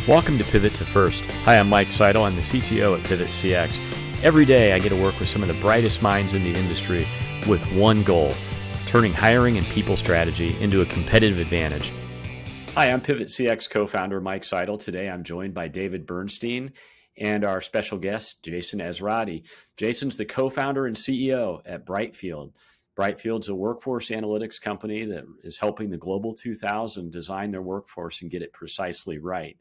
Welcome to Pivot2First. Hi, I'm Mike Seidel. I'm the CTO at Pivot2CX. Every day I get to work with some of the brightest minds in the industry with one goal, turning hiring and people strategy into a competitive advantage. Hi, I'm Pivot2CX co-founder Mike Seidel. Today I'm joined by David Bernstein and our special guest, Jason Ezeratty. Jason's the co-founder and CEO at Brightfield. Brightfield's a workforce analytics company that is helping the Global 2000 design their workforce and get it precisely right.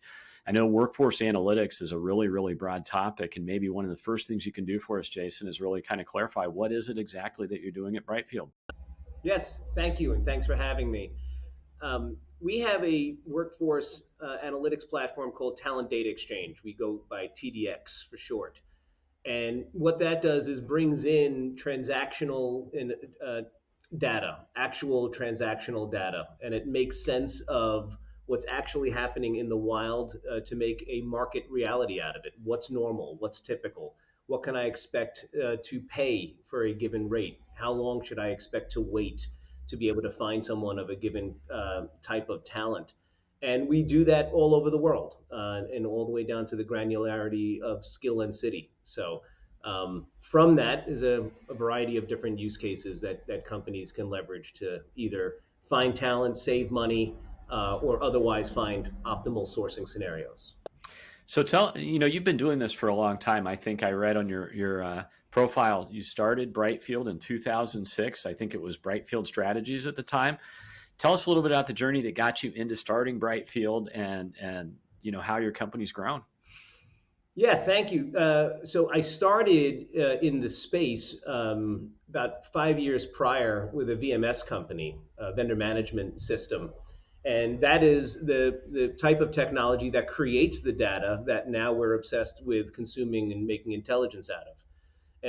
I know workforce analytics is a really, really broad topic, and maybe one of the first things you can do for us, Jason, is really kind of clarify what is it exactly that you're doing at Brightfield? Yes, thank you, and thanks for having me. We have a workforce analytics platform called Talent Data Exchange. We go by TDX for short. And what that does is brings in transactional data, actual transactional data, and it makes sense of what's actually happening in the wild to make a market reality out of it. What's normal? What's typical? What can I expect to pay for a given rate? How long should I expect to wait to be able to find someone of a given type of talent? And we do that all over the world and all the way down to the granularity of skill and city. So from that is a variety of different use cases that companies can leverage to either find talent, save money, or otherwise find optimal sourcing scenarios. So you've been doing this for a long time. I think I read on your profile, you started Brightfield in 2006. I think it was Brightfield Strategies at the time. Tell us a little bit about the journey that got you into starting Brightfield and how your company's grown. Yeah, thank you. So I started in the space about 5 years prior with a VMS company, a vendor management system. And that is the type of technology that creates the data that now we're obsessed with consuming and making intelligence out of.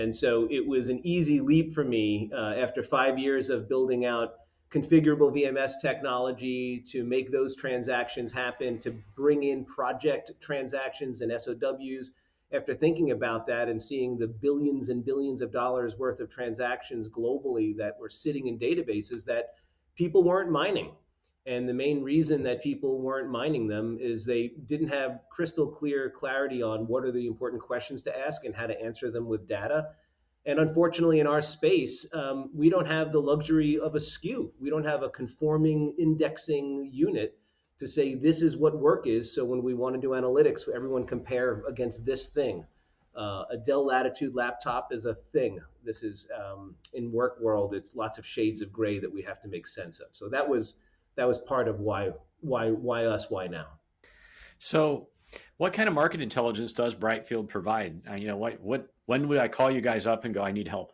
And so it was an easy leap for me after 5 years of building out configurable VMS technology to make those transactions happen, to bring in project transactions and SOWs. After thinking about that and seeing the billions and billions of dollars worth of transactions globally that were sitting in databases that people weren't mining. And the main reason that people weren't mining them is they didn't have crystal clear clarity on what are the important questions to ask and how to answer them with data. And unfortunately, in our space, we don't have the luxury of a SKU. We don't have a conforming indexing unit to say this is what work is. So when we want to do analytics, everyone compare against this thing. A Dell Latitude laptop is a thing. This is in work world. It's lots of shades of gray that we have to make sense of. So that was part of why us, why now. So what kind of market intelligence does Brightfield provide? When would I call you guys up and go, I need help?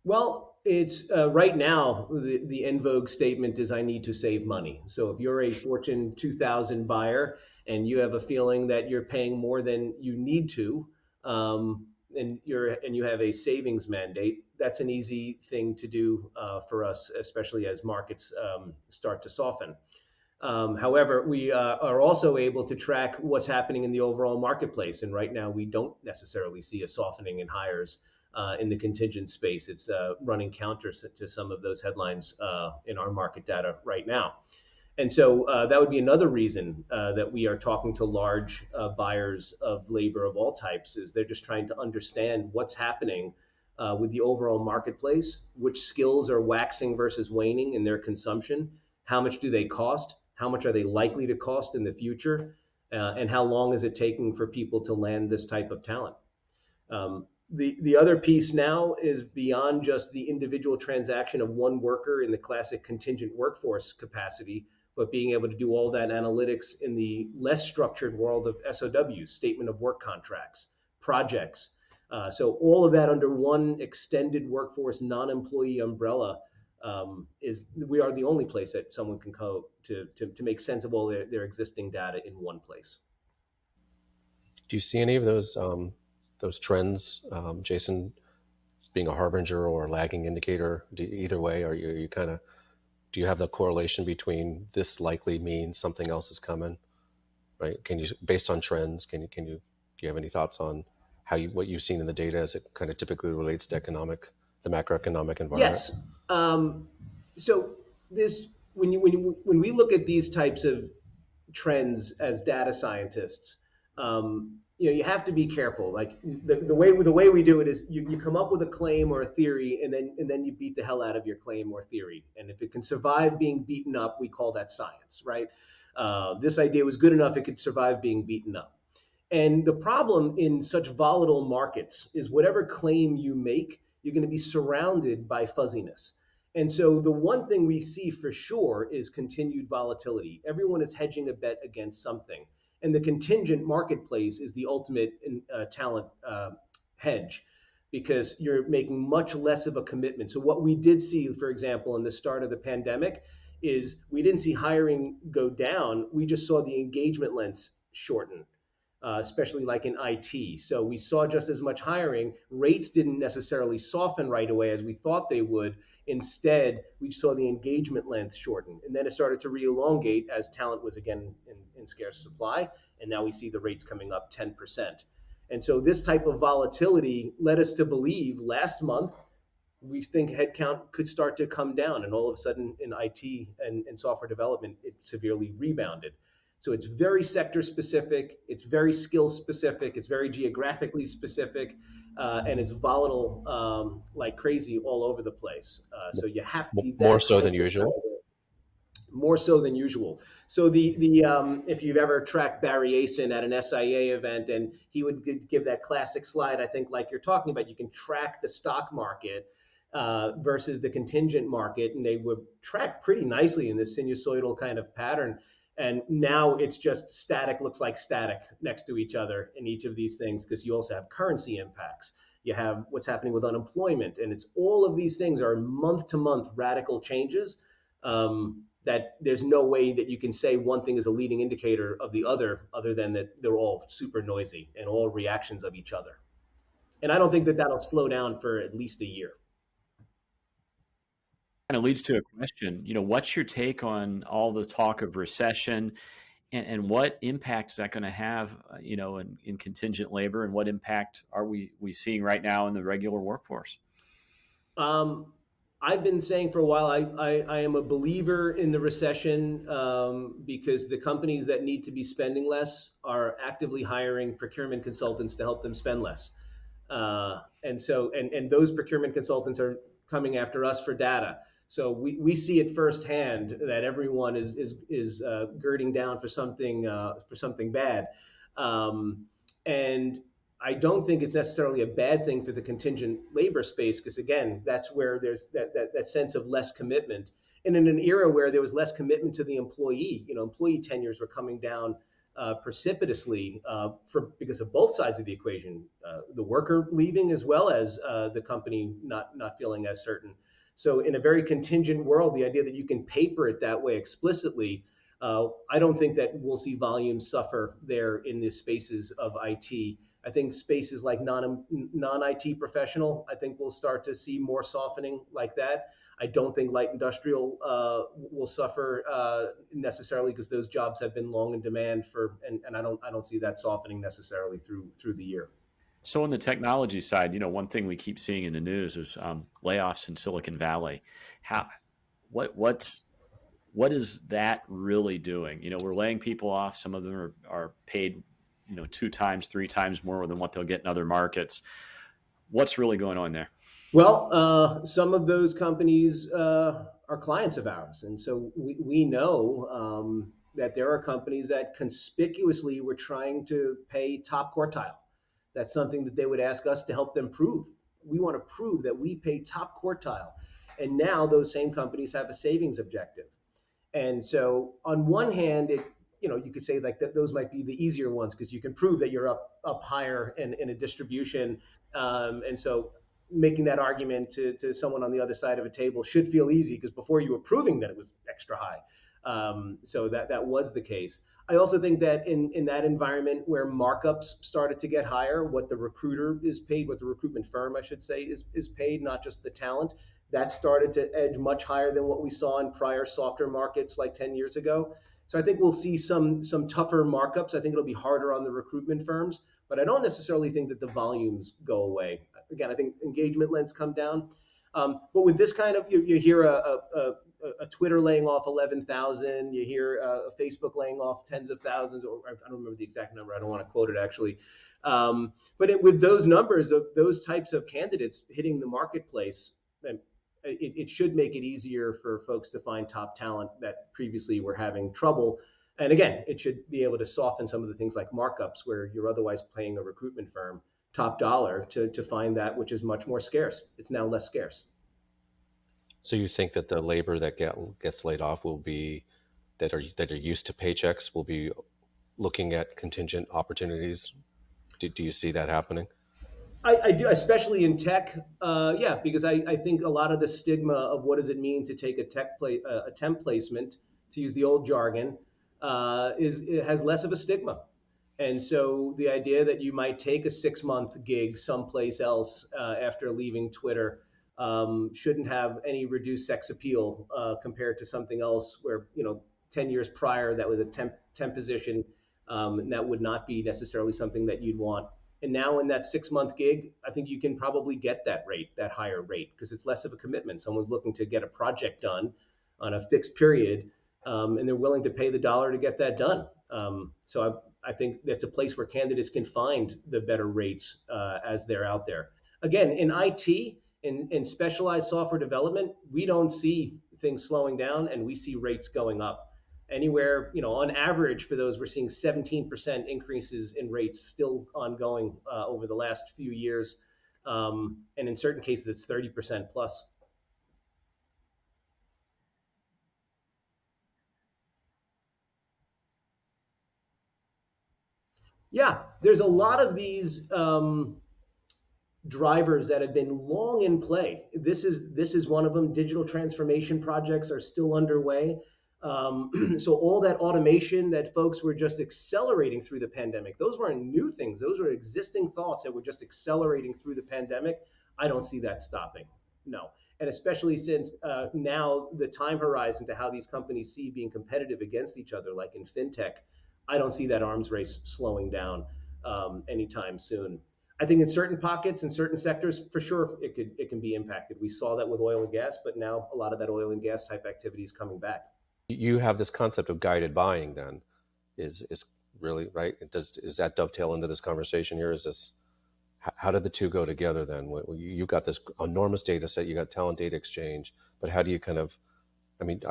Well, it's right now, the en vogue statement is I need to save money. So if you're a Fortune 2000 buyer and you have a feeling that you're paying more than you need to, and you have a savings mandate, that's an easy thing to do for us, especially as markets start to soften. However, we are also able to track what's happening in the overall marketplace. And right now, we don't necessarily see a softening in hires in the contingent space. It's running counter to some of those headlines in our market data right now. And so that would be another reason that we are talking to large buyers of labor of all types, is they're just trying to understand what's happening with the overall marketplace, which skills are waxing versus waning in their consumption, how much do they cost, how much are they likely to cost in the future, and how long is it taking for people to land this type of talent. The other piece now is beyond just the individual transaction of one worker in the classic contingent workforce capacity, but being able to do all that analytics in the less structured world of SOWs, statement of work contracts, projects. So all of that under one extended workforce non-employee umbrella we are the only place that someone can go to make sense of all their existing data in one place. Do you see any of those trends, Jason, being a harbinger or a lagging indicator? Either way, are you kind of, do you have the correlation between this likely means something else is coming, right? Based on trends, do you have any thoughts on what you've seen in the data as it kind of typically relates to the macroeconomic environment? Yes. So when we look at these types of trends as data scientists, you have to be careful. Like the way we do it is you come up with a claim or a theory, and then you beat the hell out of your claim or theory. And if it can survive being beaten up, we call that science, right? This idea was good enough; it could survive being beaten up. And the problem in such volatile markets is whatever claim you make, you're going to be surrounded by fuzziness. And so the one thing we see for sure is continued volatility. Everyone is hedging a bet against something. And the contingent marketplace is the ultimate talent hedge, because you're making much less of a commitment. So what we did see, for example, in the start of the pandemic, is we didn't see hiring go down. We just saw the engagement lengths shorten, especially like in IT. So we saw just as much hiring. Rates didn't necessarily soften right away as we thought they would. Instead, we saw the engagement length shorten. And then it started to re-elongate as talent was again in scarce supply. And now we see the rates coming up 10%. And so this type of volatility led us to believe last month, we think headcount could start to come down. And all of a sudden in IT and software development, it severely rebounded. So it's very sector specific, it's very skill specific, it's very geographically specific, and it's volatile like crazy all over the place. So you have to be more so than usual. More so than usual. So the if you've ever tracked Barry Asen at an SIA event, and he would give that classic slide, I think like you're talking about, you can track the stock market versus the contingent market, and they would track pretty nicely in this sinusoidal kind of pattern. And now it's just static, looks like static next to each other in each of these things, because you also have currency impacts. You have what's happening with unemployment, and it's all of these things are month to month radical changes that there's no way that you can say one thing is a leading indicator of the other than that they're all super noisy and all reactions of each other. And I don't think that that'll slow down for at least a year. Kind of leads to a question, what's your take on all the talk of recession, and what impact is that going to have, in contingent labor, and what impact are we seeing right now in the regular workforce? I've been saying for a while, I am a believer in the recession because the companies that need to be spending less are actively hiring procurement consultants to help them spend less. And those procurement consultants are coming after us for data. So we see it firsthand that everyone is girding down for something bad, and I don't think it's necessarily a bad thing for the contingent labor space, because again, that's where there's that sense of less commitment. And in an era where there was less commitment to the employee, employee tenures were coming down precipitously because of both sides of the equation, the worker leaving as well as the company not feeling as certain. So in a very contingent world, the idea that you can paper it that way explicitly, I don't think that we'll see volumes suffer there in the spaces of IT. I think spaces like non-IT professional, I think we'll start to see more softening like that. I don't think light industrial will suffer necessarily, because those jobs have been long in demand and I don't see that softening necessarily through the year. So on the technology side, one thing we keep seeing in the news is layoffs in Silicon Valley. What is that really doing? We're laying people off. Some of them are paid, 2 times, 3 times more than what they'll get in other markets. What's really going on there? Well, some of those companies are clients of ours, and so we know that there are companies that conspicuously were trying to pay top quartile. That's something that they would ask us to help them prove. We want to prove that we pay top quartile. And now those same companies have a savings objective. And so on one hand, you could say like those might be the easier ones, because you can prove that you're up higher in a distribution. And so making that argument to someone on the other side of a table should feel easy, because before you were proving that it was extra high. So that was the case. I also think that in that environment where markups started to get higher, what the recruiter is paid, what the recruitment firm, I should say, is paid, not just the talent, that started to edge much higher than what we saw in prior softer markets like 10 years ago. So I think we'll see some tougher markups. I think it'll be harder on the recruitment firms, but I don't necessarily think that the volumes go away. Again, I think engagement lengths come down. But with this kind of, you hear a a Twitter laying off 11,000. You hear Facebook laying off tens of thousands, or I don't remember the exact number. I don't want to quote it actually. With those numbers of those types of candidates hitting the marketplace, it should make it easier for folks to find top talent that previously were having trouble. And again, it should be able to soften some of the things like markups where you're otherwise paying a recruitment firm top dollar to find that which is much more scarce. It's now less scarce. So you think that the labor that gets laid off will be that are used to paychecks will be looking at contingent opportunities? Do you see that happening? I do, especially in tech. Yeah, because I think a lot of the stigma of what does it mean to take a temp placement, to use the old jargon, it has less of a stigma. And so the idea that you might take a 6-month gig someplace else after leaving Twitter shouldn't have any reduced sex appeal compared to something else where, 10 years prior that was a temp position, and that would not be necessarily something that you'd want. And now in that 6-month gig, I think you can probably get that higher rate, because it's less of a commitment. Someone's looking to get a project done on a fixed period, and they're willing to pay the dollar to get that done. So I think that's a place where candidates can find the better rates as they're out there. Again, in IT, in specialized software development, we don't see things slowing down, and we see rates going up. Anywhere, on average for those, we're seeing 17% increases in rates still ongoing over the last few years. And in certain cases, it's 30% plus. Yeah, there's a lot of these drivers that have been long in play. This is one of them. Digital transformation projects are still underway. So all that automation that folks were just accelerating through the pandemic, those weren't new things. Those were existing thoughts that were just accelerating through the pandemic. I don't see that stopping. No. And especially since now the time horizon to how these companies see being competitive against each other, like in fintech, I don't see that arms race slowing down anytime soon. I think in certain pockets, in certain sectors, for sure, it can be impacted. We saw that with oil and gas, but now a lot of that oil and gas type activity is coming back. You have this concept of guided buying then is really right. Is that dovetail into this conversation here? Is this, how did the two go together then? You got this enormous data set, you got talent data exchange, but how do you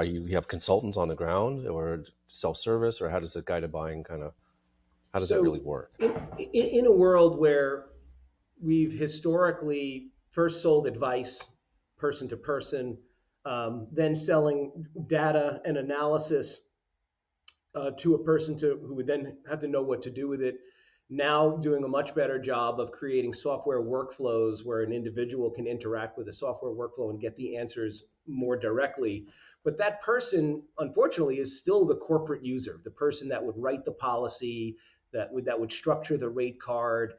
you have consultants on the ground or self-service, or how does the guided buying how does that really work? In a world where we've historically first sold advice person to person, then selling data and analysis to a person who would then have to know what to do with it. Now doing a much better job of creating software workflows where an individual can interact with a software workflow and get the answers more directly. But that person, unfortunately, is still the corporate user, the person that would write the policy, that would structure the rate card,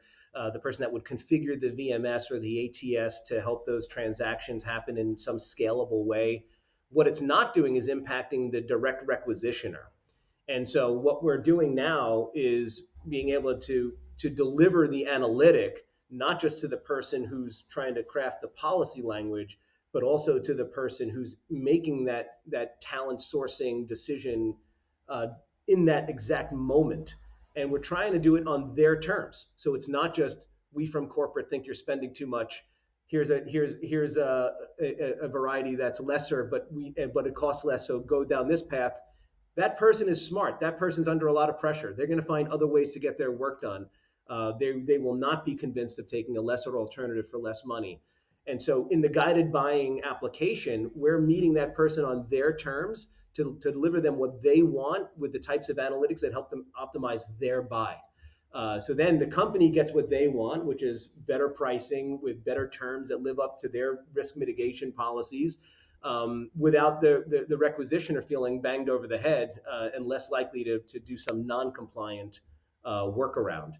the person that would configure the VMS or the ATS to help those transactions happen in some scalable way. What it's not doing is impacting the direct requisitioner. And so what we're doing now is being able to deliver the analytic, not just to the person who's trying to craft the policy language, but also to the person who's making that talent sourcing decision in that exact moment. And we're trying to do it on their terms. So it's not just we from corporate think you're spending too much. Here's a variety that's lesser, but it costs less. So go down this path. That person is smart. That person's under a lot of pressure. They're going to find other ways to get their work done. They will not be convinced of taking a lesser alternative for less money. And so in the guided buying application, we're meeting that person on their terms to deliver them what they want with the types of analytics that help them optimize their buy. So then the company gets what they want, which is better pricing with better terms that live up to their risk mitigation policies, without the requisitioner feeling banged over the head and less likely to do some non-compliant workaround.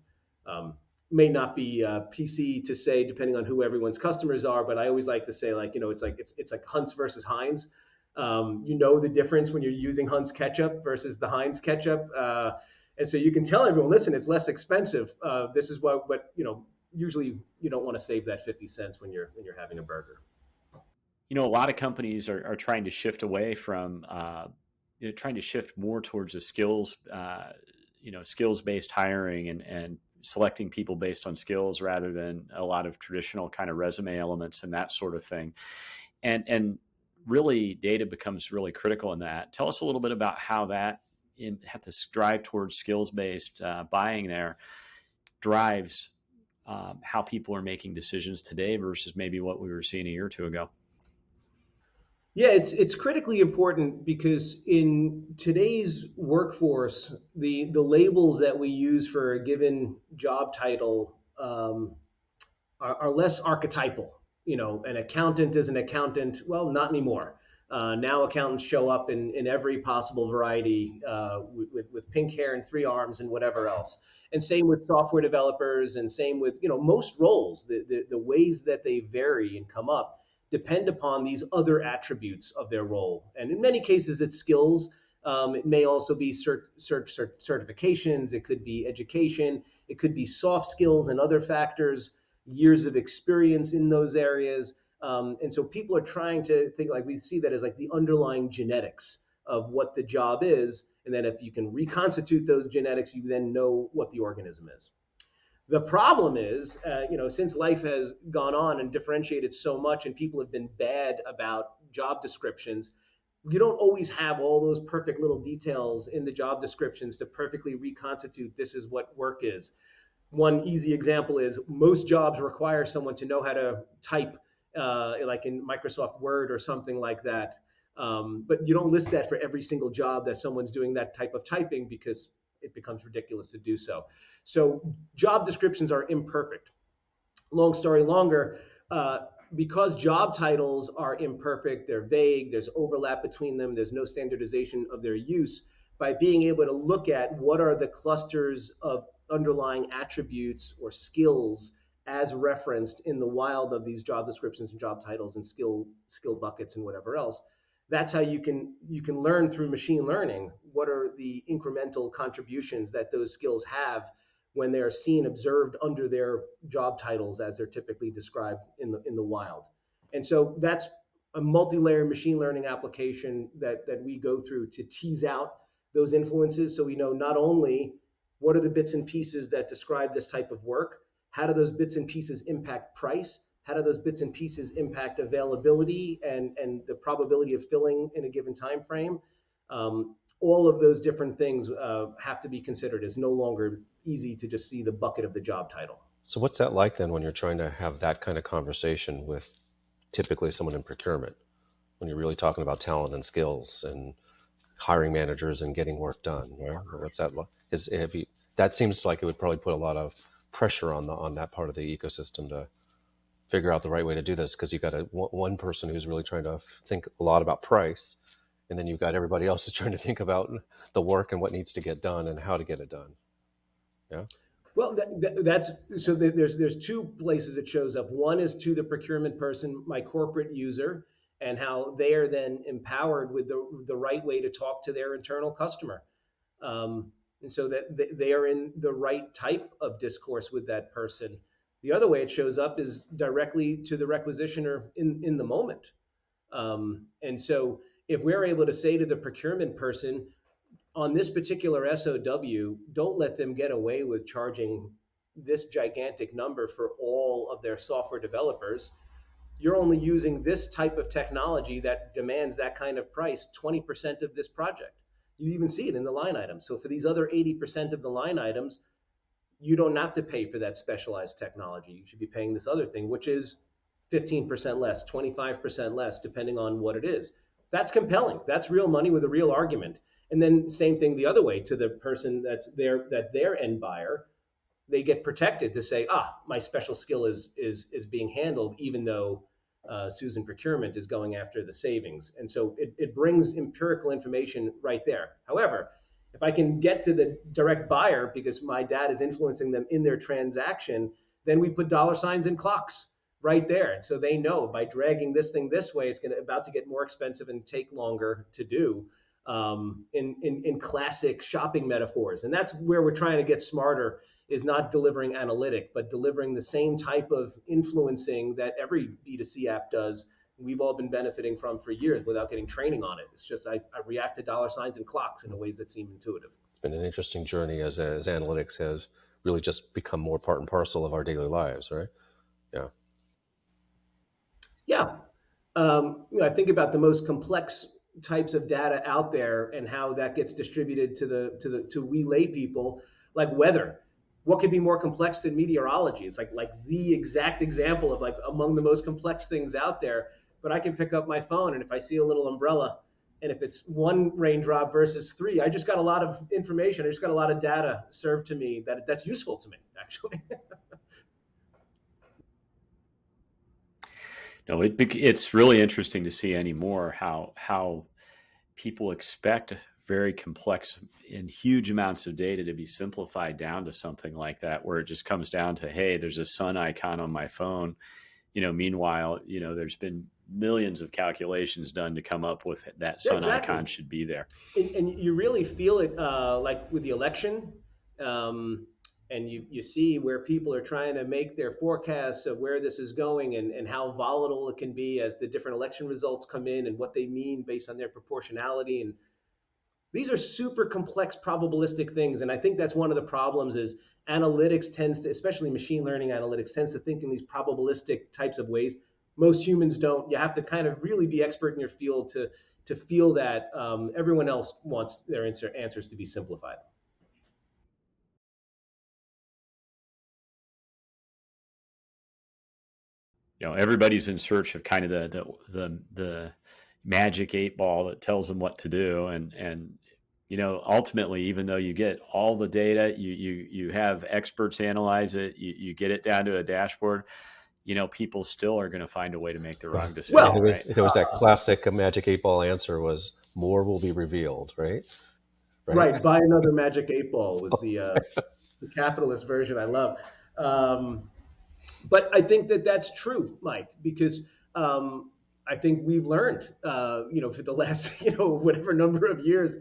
May not be PC to say, depending on who everyone's customers are, but I always like to say, it's like Hunt's versus Heinz. The difference when you're using Hunt's ketchup versus the Heinz ketchup. And so you can tell everyone, listen, it's less expensive. This is but usually you don't want to save that 50 cents when you're having a burger. A lot of companies are trying to shift away from, trying to shift more towards a skills-based hiring and selecting people based on skills rather than a lot of traditional kind of resume elements and that sort of thing. And really, data becomes really critical in that. Tell us a little bit about how that had this drive towards skills-based buying there drives how people are making decisions today versus maybe what we were seeing a year or two ago. Yeah, it's critically important because in today's workforce, the labels that we use for a given job title are less archetypal. An accountant is an accountant. Well, not anymore. Now accountants show up in every possible variety with pink hair and three arms and whatever else. And same with software developers, and same with most roles. The ways that they vary and come up depend upon these other attributes of their role. And in many cases, it's skills. It may also be certifications. It could be education. It could be soft skills and other factors, years of experience in those areas. And so people are trying to think, like, we see that as like the underlying genetics of what the job is. And then if you can reconstitute those genetics, you then know what the organism is. The problem is, since life has gone on and differentiated so much and people have been bad about job descriptions, you don't always have all those perfect little details in the job descriptions to perfectly reconstitute this is what work is. One easy example is most jobs require someone to know how to type, like in Microsoft Word or something like that. But you don't list that for every single job that someone's doing that type of typing because it becomes ridiculous to do so. So job descriptions are imperfect. Long story longer, because job titles are imperfect, they're vague, there's overlap between them, there's no standardization of their use. By being able to look at what are the clusters of underlying attributes or skills as referenced in the wild of these job descriptions and job titles and skill buckets and whatever else, that's how you can learn through machine learning what are the incremental contributions that those skills have when they're seen, observed under their job titles as they're typically described in the wild. And so that's a multi-layer machine learning application that we go through to tease out those influences, so we know not only what are the bits and pieces that describe this type of work, how do those bits and pieces impact price, how do those bits and pieces impact availability and the probability of filling in a given time frame. All of those different things have to be considered. It's no longer easy to just see the bucket of the job title. So what's that like then when you're trying to have that kind of conversation with typically someone in procurement, when you're really talking about talent and skills and hiring managers and getting work done? Right? What's that like? That seems like it would probably put a lot of pressure on that part of the ecosystem to figure out the right way to do this, because you've got one person who's really trying to think a lot about price, and then you've got everybody else who's trying to think about the work and what needs to get done and how to get it done. Yeah. Well, that's so. There's two places it shows up. One is to the procurement person, my corporate user, and how they are then empowered with the right way to talk to their internal customer, and so that they are in the right type of discourse with that person. The other way it shows up is directly to the requisitioner in the moment. And so if we're able to say to the procurement person, on this particular SOW, don't let them get away with charging this gigantic number for all of their software developers. You're only using this type of technology that demands that kind of price, 20% of this project. You even see it in the line items. So for these other 80% of the line items, you don't have to pay for that specialized technology. You should be paying this other thing, which is 15% less, 25% less, depending on what it is. That's compelling. That's real money with a real argument. And then same thing the other way to the person that's there, that their end buyer, they get protected to say, my special skill is being handled, even though Susan Procurement is going after the savings. And so it brings empirical information right there. However, if I can get to the direct buyer because my data is influencing them in their transaction, then we put dollar signs and clocks right there. And so they know by dragging this thing this way, it's about to get more expensive and take longer to do, in classic shopping metaphors. And that's where we're trying to get smarter, is not delivering analytic, but delivering the same type of influencing that every B2C app does we've all been benefiting from for years without getting training on it. It's just I react to dollar signs and clocks in ways that seem intuitive. It's been an interesting journey as analytics has really just become more part and parcel of our daily lives, right? Yeah. Yeah. I think about the most complex types of data out there and how that gets distributed to we lay people, like weather. What could be more complex than meteorology? It's like the exact example of like among the most complex things out there. But I can pick up my phone, and if I see a little umbrella, and if it's one raindrop versus three, I just got a lot of information. I just got a lot of data served to me that's useful to me, actually. No, it's really interesting to see anymore how people expect very complex and huge amounts of data to be simplified down to something like that, where it just comes down to, hey, there's a sun icon on my phone. Meanwhile, there's been millions of calculations done to come up with that sun icon should be there. And you really feel it like with the election. And you see where people are trying to make their forecasts of where this is going and how volatile it can be as the different election results come in and what they mean based on their proportionality. And these are super complex probabilistic things. And I think that's one of the problems is analytics tends to, especially machine learning analytics, tends to think in these probabilistic types of ways. Most humans don't. You have to kind of really be expert in your field to feel that everyone else wants their answers to be simplified. Everybody's in search of kind of the magic 8-ball that tells them what to do, and ultimately, even though you get all the data, you have experts analyze it, you get it down to a dashboard, people still are going to find a way to make the wrong decision. Well, right? There was that classic magic 8-ball answer was more will be revealed, right? Right. Buy another magic 8-ball was the capitalist version I love. But I think that's true, Mike, because I think we've learned, for the last, whatever number of years,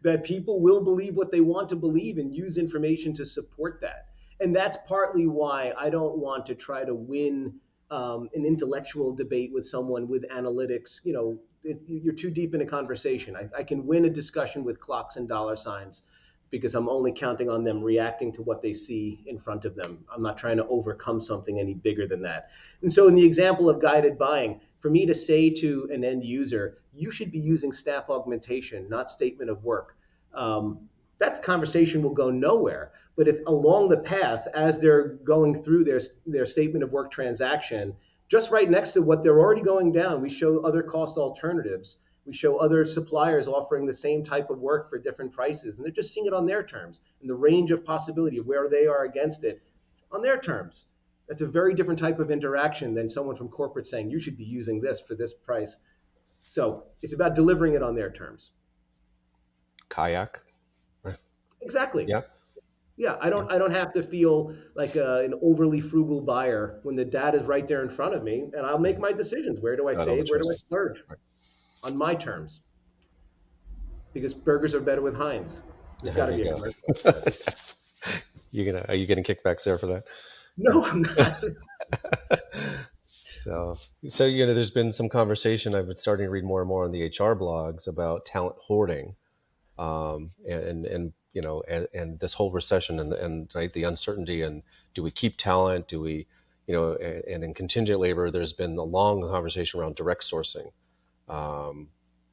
that people will believe what they want to believe and use information to support that. And that's partly why I don't want to try to win an intellectual debate with someone with analytics. You're too deep in a conversation. I can win a discussion with clocks and dollar signs because I'm only counting on them reacting to what they see in front of them. I'm not trying to overcome something any bigger than that. And so in the example of guided buying, for me to say to an end user, you should be using staff augmentation, not statement of work, that conversation will go nowhere. But if along the path, as they're going through their statement of work transaction, just right next to what they're already going down, we show other cost alternatives. We show other suppliers offering the same type of work for different prices, and they're just seeing it on their terms and the range of possibility of where they are against it on their terms. That's a very different type of interaction than someone from corporate saying you should be using this for this price. So it's about delivering it on their terms. Kayak. Exactly. Yeah. Yeah, I don't have to feel like an overly frugal buyer when the data is right there in front of me, and I'll make my decisions. Where do I save? Where do I splurge? Right. On my terms, because burgers are better with Heinz. There's got to be a commercial. Are you getting kickbacks there for that? No, I'm not. So there's been some conversation. I've been starting to read more and more on the HR blogs about talent hoarding, and this whole recession and right, the uncertainty, and do we keep talent? Do we, and in contingent labor, there's been a long conversation around direct sourcing.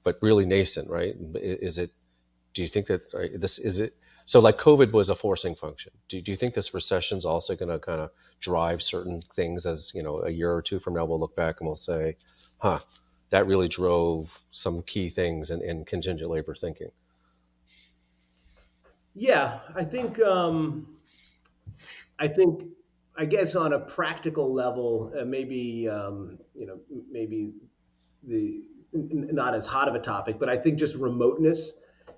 But really nascent, right? Do you think that so like COVID was a forcing function. Do you think this recession is also going to kind of drive certain things as, a year or two from now, we'll look back and we'll say, that really drove some key things in contingent labor thinking? Yeah, I guess on a practical level, maybe not as hot of a topic, but I think just remoteness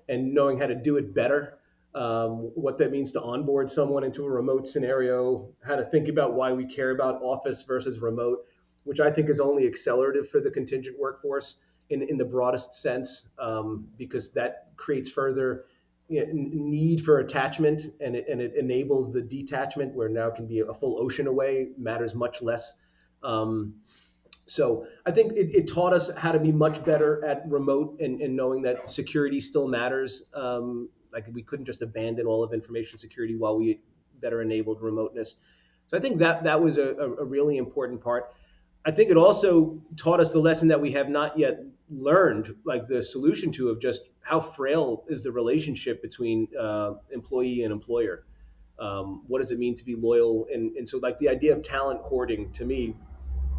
and knowing how to do it better, what that means to onboard someone into a remote scenario, how to think about why we care about office versus remote, which I think is only accelerative for the contingent workforce in the broadest sense, because that creates further need for attachment, and it enables the detachment where now can be a full ocean away, matters much less. So I think it taught us how to be much better at remote and knowing that security still matters. Like we couldn't just abandon all of information security while we better enabled remoteness. So I think that was a really important part. I think it also taught us the lesson that we have not yet learned, like the solution to, of just how frail is the relationship between employee and employer. What does it mean to be loyal? And so like the idea of talent hoarding to me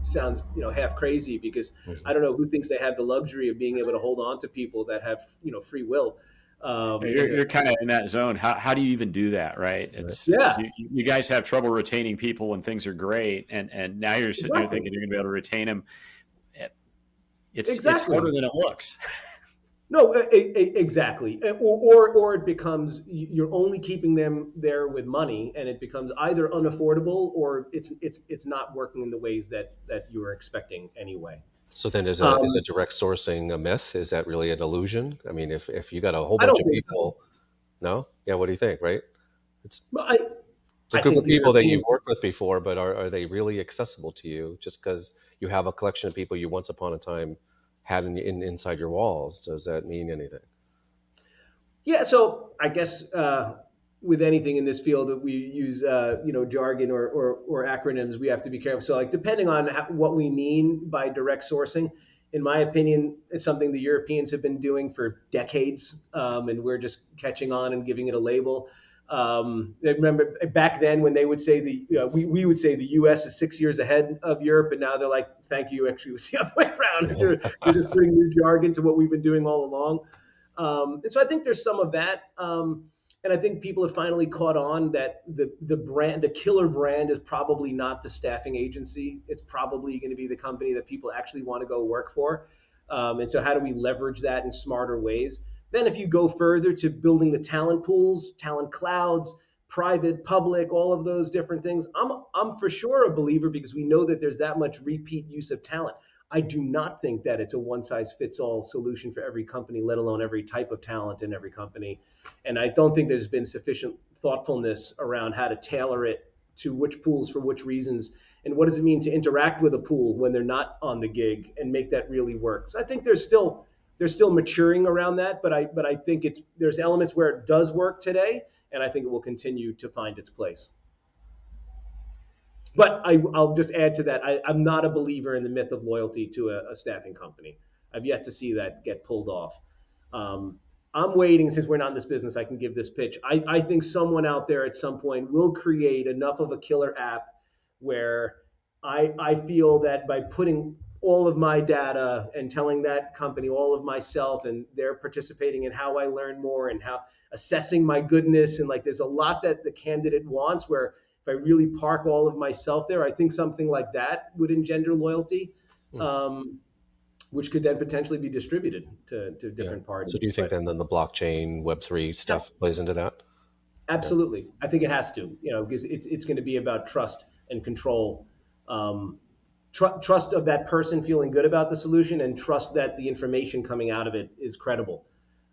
sounds half crazy, because I don't know who thinks they have the luxury of being able to hold on to people that have free will. You're kind of in that zone. How do you even do that, right? Yeah, You guys have trouble retaining people when things are great, and now you're sitting there exactly. thinking you're going to be able to retain them. It's Exactly. harder than it looks. No, exactly. Or it becomes you're only keeping them there with money, and it becomes either unaffordable or it's not working in the ways that you were expecting anyway. So then is a direct sourcing a myth? Is that really an illusion? I mean, if you got a whole I bunch don't of think so. people, no? Yeah, what do you think, right? It's But it's a I group think of the people that you've Europeans. worked with before, but are they really accessible to you just because you have a collection of people you once upon a time had inside your walls? Does that mean anything? Yeah, so I guess with anything in this field that we use, jargon or acronyms, we have to be careful. So, like, depending on what we mean by direct sourcing, in my opinion, it's something the Europeans have been doing for decades, and we're just catching on and giving it a label. I remember back then when they would say we would say the U.S. is 6 years ahead of Europe, and now they're like, "Thank you, actually, it was the other way around." You're just putting new jargon to what we've been doing all along. And so I think there's some of that. And I think people have finally caught on that the killer brand is probably not the staffing agency. It's probably going to be the company that people actually want to go work for. And so how do we leverage that in smarter ways? Then if you go further to building the talent pools, talent clouds, private, public, all of those different things, I'm for sure a believer, because we know that there's that much repeat use of talent. I do not think that it's a one size fits all solution for every company, let alone every type of talent in every company. And I don't think there's been sufficient thoughtfulness around how to tailor it to which pools for which reasons, and what does it mean to interact with a pool when they're not on the gig and make that really work. So I think there's still maturing around that, but I think there's elements where it does work today, and I think it will continue to find its place. But I'll just add to that. I'm not a believer in the myth of loyalty to a staffing company. I've yet to see that get pulled off. I'm waiting, since we're not in this business, I can give this pitch. I think someone out there at some point will create enough of a killer app where I feel that by putting all of my data and telling that company all of myself, and they're participating in how I learn more and how assessing my goodness, and like there's a lot that the candidate wants, where if I really park all of myself there, I think something like that would engender loyalty, which could then potentially be distributed to different parties. So do you think then the blockchain Web3 stuff plays into that? Absolutely. Yeah. I think it has to, because it's going to be about trust and control. Trust of that person feeling good about the solution, and trust that the information coming out of it is credible.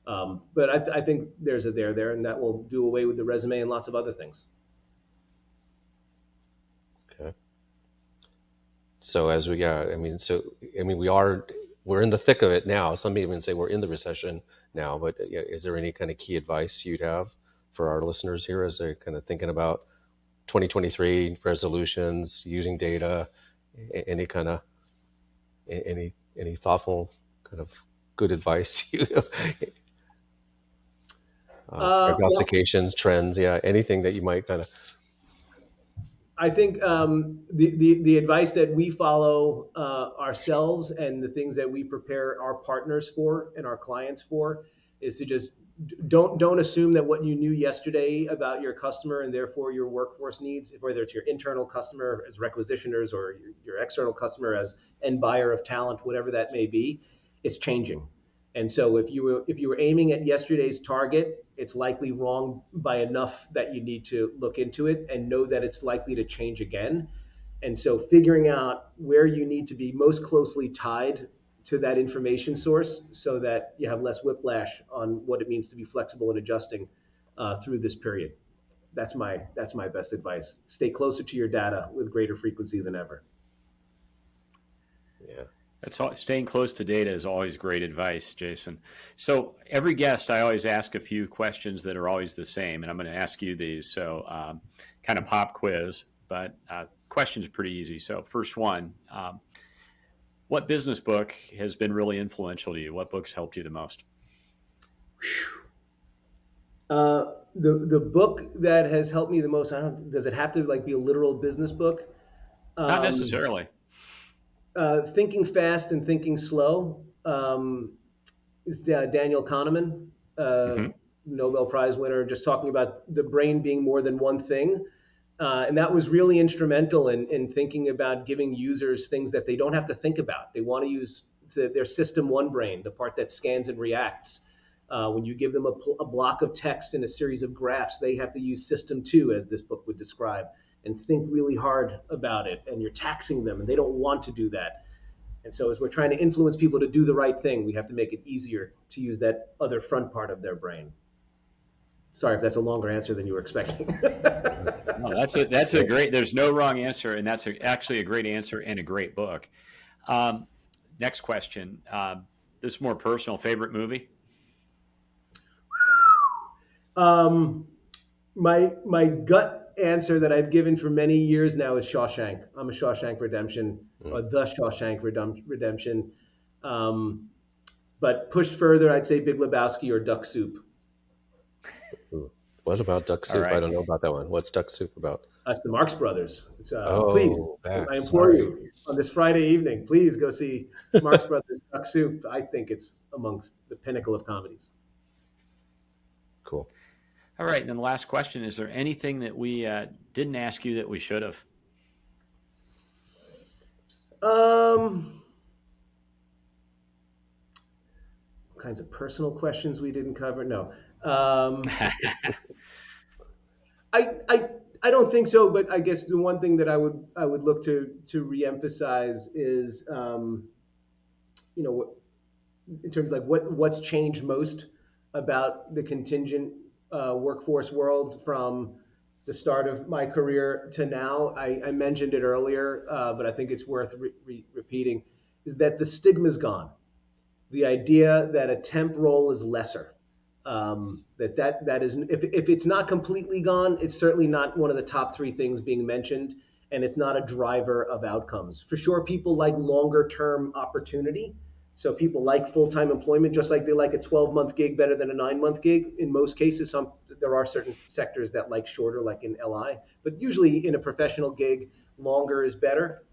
But I think there's a there, and that will do away with the resume and lots of other things. Okay. So we're in the thick of it now. Some even say we're in the recession now, but is there any kind of key advice you'd have for our listeners here as they're kind of thinking about 2023 resolutions, using data, any thoughtful kind of good advice? Prognostications, trends, anything that you might kind of. I think the advice that we follow ourselves, and the things that we prepare our partners for and our clients for, is to just don't assume that what you knew yesterday about your customer and therefore your workforce needs, whether it's your internal customer as requisitioners or your external customer as end buyer of talent, whatever that may be, it's changing. And so if you were aiming at yesterday's target, it's likely wrong by enough that you need to look into it and know that it's likely to change again. And so figuring out where you need to be most closely tied to that information source, so that you have less whiplash on what it means to be flexible and adjusting through this period. That's my best advice. Stay closer to your data with greater frequency than ever. Yeah. That's all, staying close to data is always great advice, Jason. So every guest, I always ask a few questions that are always the same, and I'm going to ask you these. So kind of pop quiz, but questions are pretty easy. So first one, what business book has been really influential to you? What books helped you the most? The book that has helped me the most, does it have to like be a literal business book? Not necessarily. Thinking Fast and Thinking Slow is Daniel Kahneman, Nobel Prize winner, just talking about the brain being more than one thing. And that was really instrumental in thinking about giving users things that they don't have to think about. They want to use their system one brain, the part that scans and reacts. When you give them a block of text and a series of graphs, they have to use system two, as this book would describe, and think really hard about it. And you're taxing them, and they don't want to do that. And so as we're trying to influence people to do the right thing, we have to make it easier to use that other front part of their brain. Sorry if that's a longer answer than you were expecting. No, that's a great, there's no wrong answer, and that's actually a great answer and a great book. Next question. This is more personal. Favorite movie? My gut answer that I've given for many years now is Shawshank. I'm a Shawshank Redemption, or the Shawshank Redemption. But pushed further, I'd say Big Lebowski or Duck Soup. What about Duck Soup? Right. I don't know about that one. What's Duck Soup about? That's the Marx Brothers. Please, I implore you, on this Friday evening, please go see Marx Brothers Duck Soup. I think it's amongst the pinnacle of comedies. Cool. All right. And then the last question, is there anything that we didn't ask you that we should have? What kinds of personal questions we didn't cover? No. I don't think so, but I guess the one thing that I would look to reemphasize is, in terms of like what's changed most about the contingent workforce world from the start of my career to now. I mentioned it earlier, but I think it's worth repeating, is that the stigma's gone. The idea that a temp role is lesser. That is, if it's not completely gone, it's certainly not one of the top three things being mentioned, and it's not a driver of outcomes. For sure, people like longer term opportunity. So people like full-time employment, just like they like a 12-month gig better than a 9-month gig. In most cases, there are certain sectors that like shorter, like in LI, but usually in a professional gig, longer is better.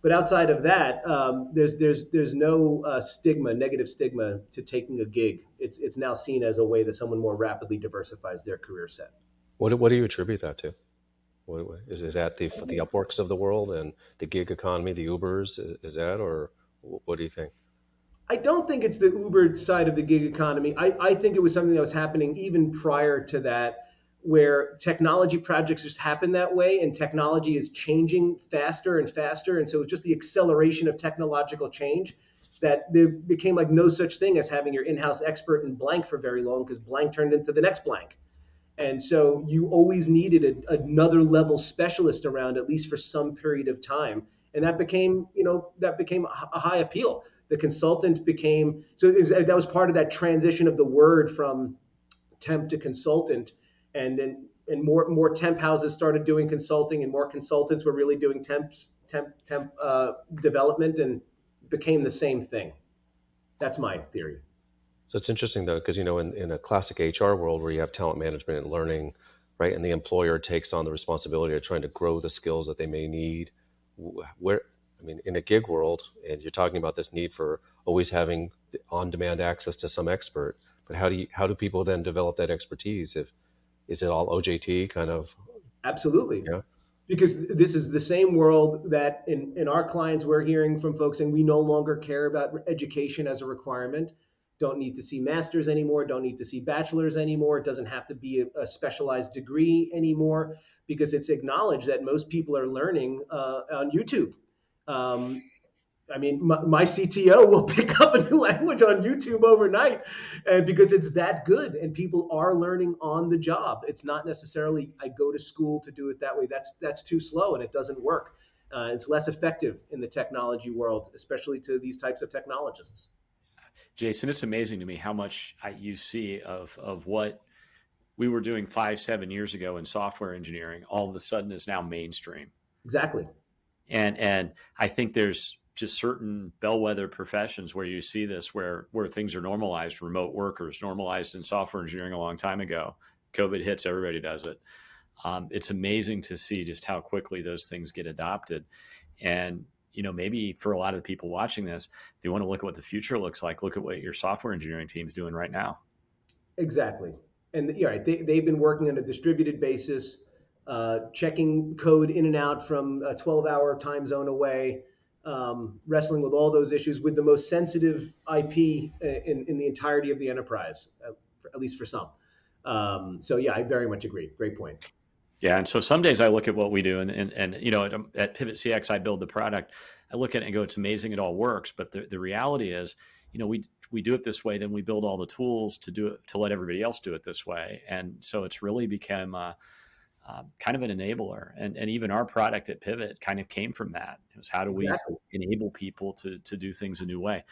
But outside of that, there's no negative stigma to taking a gig. It's now seen as a way that someone more rapidly diversifies their career set. What do you attribute that to? Is that the Upworks of the world and the gig economy, the Ubers? Is that, or what do you think? I don't think it's the Uber side of the gig economy. I think it was something that was happening even prior to that, where technology projects just happen that way, and technology is changing faster and faster. And so it's just the acceleration of technological change that there became like no such thing as having your in-house expert in blank for very long, because blank turned into the next blank. And so you always needed another level specialist around, at least for some period of time. And that became a high appeal. The consultant became, that was part of that transition of the word from temp to consultant. And more temp houses started doing consulting, and more consultants were really doing temp development, and became the same thing. That's my theory. So it's interesting though, because in a classic HR world where you have talent management and learning, right, and the employer takes on the responsibility of trying to grow the skills that they may need, in a gig world, and you're talking about this need for always having on-demand access to some expert, but how do people then develop that expertise? Is it all OJT kind of? Absolutely. Yeah. Because this is the same world that in our clients, we're hearing from folks saying we no longer care about education as a requirement. Don't need to see masters anymore. Don't need to see bachelors anymore. It doesn't have to be a specialized degree anymore, because it's acknowledged that most people are learning on YouTube. My CTO will pick up a new language on YouTube overnight, and because it's that good, and people are learning on the job. It's not necessarily I go to school to do it that way. That's too slow and it doesn't work. It's less effective in the technology world, especially to these types of technologists. Jason, it's amazing to me how much you see of what we were doing 5-7 years ago in software engineering all of a sudden is now mainstream. Exactly. And I think there's just certain bellwether professions where you see this, where things are normalized. Remote workers normalized in software engineering a long time ago. COVID hits, everybody does it. It's amazing to see just how quickly those things get adopted. And maybe for a lot of the people watching this, if you want to look at what the future looks like, look at what your software engineering team's doing right now. Exactly. And they've been working on a distributed basis, checking code in and out from a 12-hour time zone away, wrestling with all those issues with the most sensitive IP in the entirety of the enterprise, at least for some. So yeah, I very much agree. Great point. Yeah, and so some days I look at what we do, and at Pivot CX I build the product. I look at it and go, it's amazing, it all works. But the reality is, we do it this way, then we build all the tools to do it, to let everybody else do it this way, and so it's really become kind of an enabler. And even our product at Pivot kind of came from that. It was, how do we enable people to do things a new way?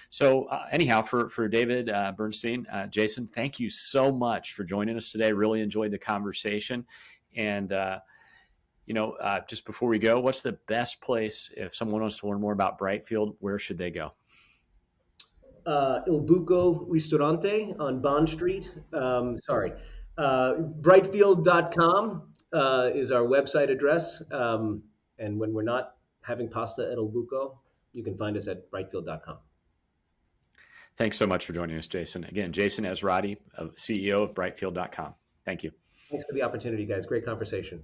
So anyhow, for David Bernstein, Jason, thank you so much for joining us today. Really enjoyed the conversation. And, just before we go, what's the best place if someone wants to learn more about Brightfield? Where should they go? Il Buco Ristorante on Bond Street. Brightfield.com is our website address. And when we're not having pasta at Il Buco, you can find us at brightfield.com. Thanks so much for joining us, Jason. Again, Jason Ezeratty, CEO of Brightfield.com. Thank you. Thanks for the opportunity, guys. Great conversation.